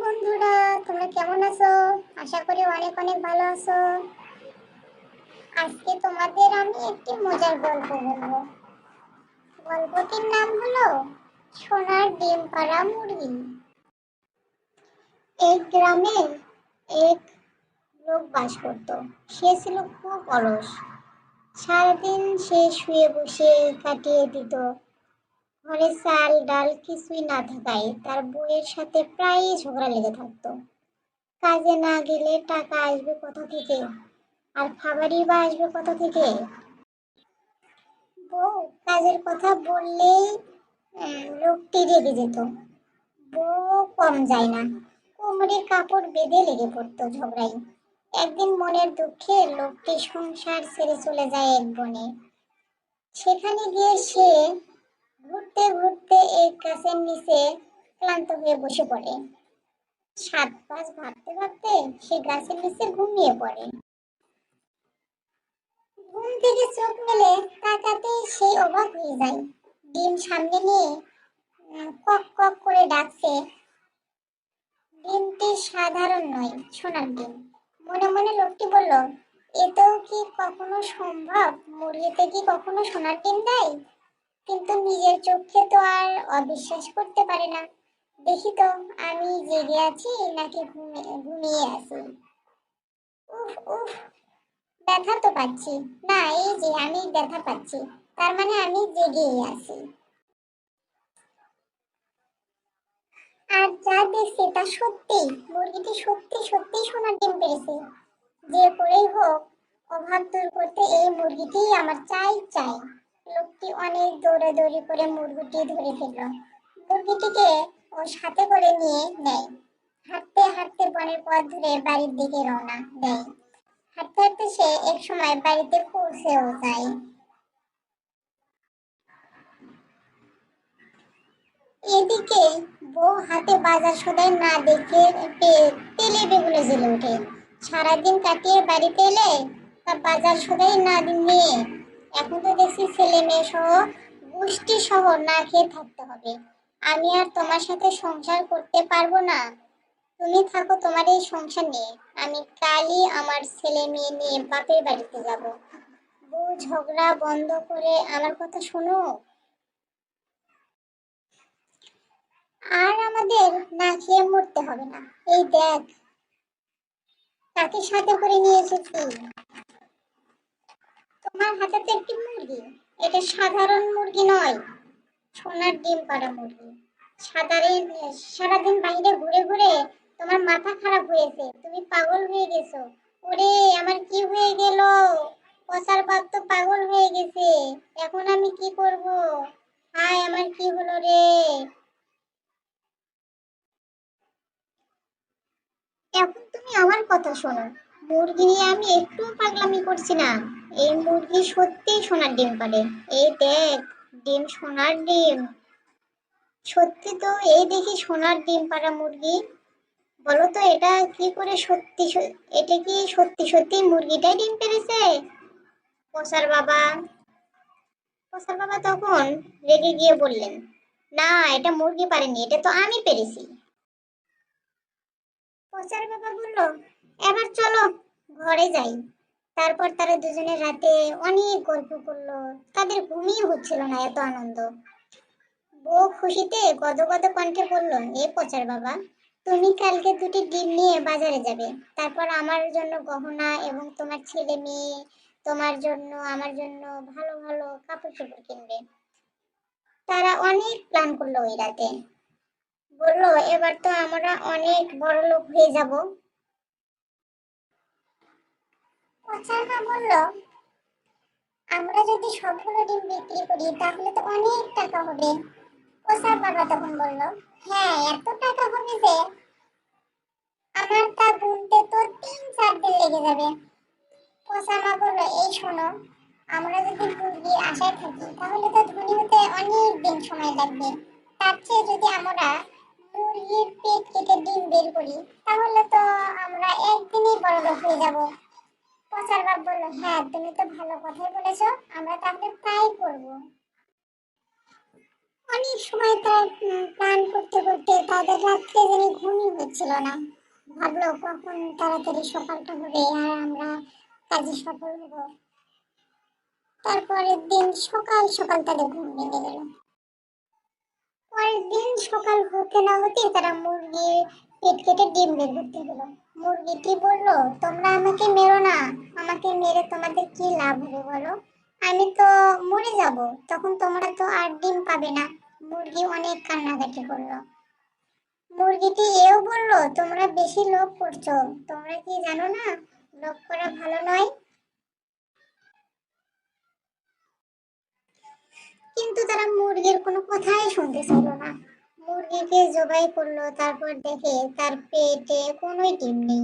বন্ধুরা, তোমরা কেমন আছো? আশা করি অনেক অনেক ভালো আছো। আজকে তোমাদের আমি একটি মজার গল্প বলবো। গল্পটির নাম হলো সোনার ডিম পাড়া মুরগি। এক গ্রামে এক লোক বাস করত। সে ছিল খুব অলস। সারাদিন সে শুয়ে বসে কাটিয়ে দিত। ঘরে চাল ডাল কিছুই না থাকায় তার বউয়ের সাথে প্রায়ই ঝগড়া লেগে থাকতো। কাজে না গেলে টাকা আসবে কোথা থেকে, আর খাবারই বা আসবে কোথা থেকে। বউ কাজের কথা বললেই লোকটি রেগে যেত। বউ কম যায় না, কোমরে কাপড় বেঁধে লেগে পড়তো ঝগড়ায়। একদিন মনের দুঃখে লোকটি সংসার ছেড়ে চলে যায় এক বনে। সেখানে গিয়ে সে ঘুরতে ঘুরতে এক গাছের নিচে ক্লান্ত হয়ে বসে পড়ে। সাত পাঁচ ভাবতে ভাবতে সে গাছের নিচে ঘুমিয়ে পড়ে। ঘুম থেকে চোখ মেলে তাকাতেই সে অবাক হয়ে যায়। ডিম সামনে নিয়ে কক কক করে ডাকছে। ডিমটি সাধারণ নয়, সোনার ডিম। মনে মনে লোকটি বলল, এতেও কি কখনো সম্ভব? মুরগিতে কি কখনো সোনার ডিম দেয়? কিন্তু নিজের চোখে তো আর অবিশ্বাস করতে পারে না। দেখি তো, আমি জেগে আছি নাকি ঘুমিয়ে আছি। উফ উফ, ব্যথা তো পাচ্ছি না। এই যে আমি ব্যথা পাচ্ছি, তার মানে আমি জেগেই আছি। আর যা দেখছি তা সত্যি, মুরগিটি সত্যি সত্যি সোনার ডিম পেড়েছে। যে করেই হোক, অভাব দূর করতে এই মুরগিটি আমার চাই চাই। লোকটি অনেক দৌড়াদৌড়ি করে মুরগিটি ধরে ফেলল। মুরগিটিকে ও সাথে করে নিয়ে নেয়। হাঁটতে হাঁটতে বনের পথ ধরে বাড়ির দিকে রওনা দেয়। হাঁটতে হাঁটতে সে এক সময় বাড়িতে পৌঁছেও যায়। এদিকে বউ হাতে বাজার সদাই না দেখে তেলে বেগুনে জ্বলে ওঠে। সারাদিন কাটিয়ে বাড়িতে এলে তা বাজার সদাই না নিয়ে এখন তো দেখছি ছেলে মেয়ে সহ গোষ্ঠী সহ না খেয়ে থাকতে হবে। আমি আর তোমার সাথে সংসার করতে পারবো না। তুমি থাকো তোমার এই সংসার নিয়ে, আমি কালই আমার ছেলে মেয়ে নিয়ে বাপের বাড়িতে যাব। বউ ঝগড়া বন্ধ করে আমার কথা শোনো। আর আমাদের না খেয়ে মরতে হবে না। এই দেখ, তাকে সাথে করে নিয়ে এসেছি। তোমার হাতে তো একটি মুরগি। এটা সাধারণ মুরগি নয়, সোনার ডিম পাড়া মুরগি। সাধারণ সারাদিন বাইরে ঘুরে ঘুরে তোমার মাথা খারাপ হয়েছে, তুমি পাগল হয়ে গেছো। ওরে, আমার কি হয়ে গেল? পচার বাপ তো পাগল হয়ে গেছে। এখন আমি কি করব? হায়, আমার কি হলো রে? এখন তুমি আমার কথা শোনো। মুরগি নিয়ে আমি একটু পাগলামি করছি না। এই মুরগি সত্যিই সোনার ডিম পাড়ে। এই দেখ, ডিম সোনার ডিম। সত্যি তো, এই দেখি সোনার ডিম পাড়া মুরগি। বলো তো, এটা কি করে সত্যি এটা কি সত্যি সত্যি মুরগিটাই ডিম পেড়েছে? পচার বাবা পচার বাবা তখন রেগে গিয়ে বললেন, না, এটা মুরগি পারেনি, এটা তো আমি পেরেছি। পচার বাবা বলল, এবার চলো ঘরে যাই। তারপর তারা দুজনে রাতে অনেক গল্প করলো। তাদের ঘুমই হচ্ছিল না, এত আনন্দ। বউ খুশিতে গদগদ কণ্ঠে বলল, এ পচার বাবা, তুমি কালকে দুটি ডিম নিয়ে বাজারে যাবে। তারপর আমার জন্য গহনা এবং তোমার ছেলে মেয়ে, তোমার জন্য আমার জন্য ভালো ভালো কাপড় চোপড় কিনবে। তারা অনেক প্ল্যান করলো ওই রাতে। বললো, এবার তো আমরা অনেক বড় লোক হয়ে যাব। পচার মা বলল, আমরা যদি সবগুলো ডিম বিক্রি করি তাহলে তো অনেক টাকা হবে। পচার বাবা তখন বলল, হ্যাঁ, এত টাকা হবে যে আমার তা গুনতে তো 3-4 দিন লেগে যাবে। পচা মা বলল, এই শোনো, আমরা যদি মুরগির আশায় থাকি তাহলে তো ধনী হতে অনেক দিন সময় লাগবে। তার চেয়ে যদি আমরা মুরগির পেট কেটে ডিম বের করি তাহলে তো আমরা একদিনেই বড়লোক হয়ে যাব। পচার বাপ বলল, হ্যাঁ, তুমি তো ভালো কথাই বলেছো, আমরা তাহলে তাই করব। অনেক সময় তারা প্ল্যান করতে করতে তাদের রাত্রে জানি ঘুমই হচ্ছিল না। ভাবলো কখন তাড়াতাড়ি সকালটা হবে আর আমরা কাজে সফল হবো। তারপরের দিন সকাল সকাল তাদের ঘুম ভেঙে গেল। পরের দিন সকাল হতে না হতে তারা মুরগির পেট কেটে ডিম বের করতে গেল। মুরগিটি বলল, তোমরা আমাকে মেরো না, আমাকে মেরে তোমাদের কি লাভ হবে বলো, আমি তো মরে যাব, তখন তোমরা তো আর ডিম পাবে না। মুরগি অনেক কান্নাকাটি করলো। মুরগিটি এও বলল, তোমরা বেশি লোভ করছো, তোমরা কি জানো না লোভ করা ভালো নয়। কিন্তু তারা মুরগির কোনো কথাই শুনতে চাইল না। মুরগিকে জবাই করলো, তারপর দেখে তার পেটে কোনো ডিম নেই।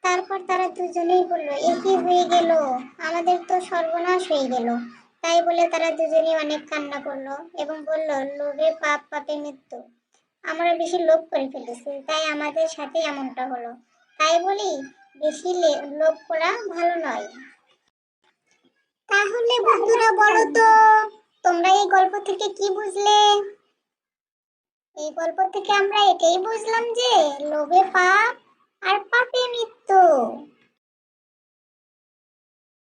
তারপর তারা দুজনেই বলল, এ কি হয়ে গেল, আমাদের তো সর্বনাশ হয়ে গেল। তাই বলে তারা দুজনেই অনেক কান্না করলো এবং বলল, লোভে পাপ, পাপে মৃত্যু, আমরা বেশি লোভ করে ফেলেছি, তাই আমাদের সাথে এমনটা হলো। তাই বলি বেশি লোভ করা ভালো নয়। তাহলে বন্ধুরা বলো তো, তোমরা এই গল্প থেকে কি বুঝলে? এই গল্প থেকে আমরা এটাই বুঝলাম যে লোভে পাপ আর পাপে মৃত্যু।